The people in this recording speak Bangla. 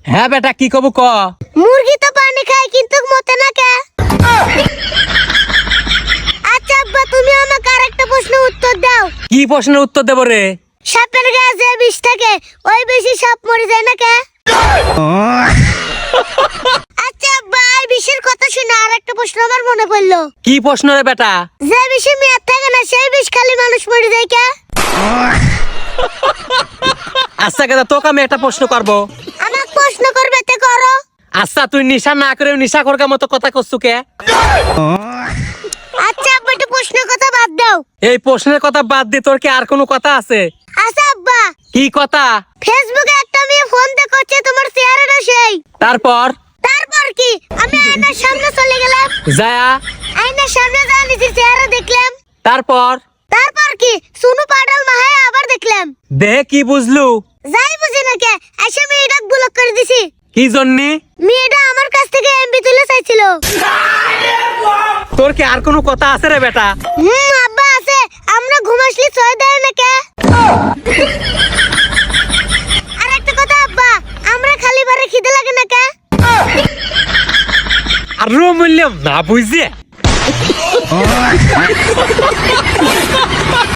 হ্যাঁ বেটা কি কব ক। মুরগি তো পানি খায় কিন্তু মতে না কে? আচ্ছা আব্বা, তুমি আমাকে আরেকটা প্রশ্নের উত্তর দাও। কি প্রশ্নের উত্তর দেব রে? সাপের গায়ে যে বিষ থাকে ওই বেশি সাপ মরে যায় না কে? আচ্ছা আব্বা, এই বিষের কথা শুনে আরেকটা প্রশ্ন আমার মনে পড়লো। কি প্রশ্ন রে বেটা? যে বিষে মেয়াদ থাকে না সেই বিষ খালি মানুষ মরে যায় কে? আচ্ছা কেদা তোকে আমি একটা প্রশ্ন করবো। আমাকে প্রশ্ন করবে তে করো। আচ্ছা তুই নিশা না করে নিশা করবার মতো কথা করছু কে? আচ্ছা আব্বা, একটু প্রশ্নের কথা বাদ দাও। এই প্রশ্নের কথা বাদ দিয়ে তোর কি আর কোনো কথা আছে? আচ্ছা আব্বা, কি কথা? ফেসবুকে একটা মেয়ে ফোন দেখাচ্ছে তোমার চেহারাটা সেই। তারপর তারপর কি? আমি আয়নার সামনে চলে গেলাম, যায়া আয়নার সামনে যা নিজের চেহারা দেখলাম। তারপর তারপর কি? সুনু পাডাল মাহায় আবার দেখলাম। দেহে কি বুঝলু? যাই বুঝি না কে, এসে মেয়েটা ব্লক করে দিছি। কি জন্যে? মেয়েটা আমার কাছ থেকে এমবি তুলে চাইছিল। তোর কি আর কোনো কথা আছে রে বেটা? আব্বা আছে। আমরা ঘুমাসলি ছয় দেয় না কে? আর একটা কথা আব্বা, আমরা খালি বারে খিদে লাগে না কে? আর মূল্য না বুঝে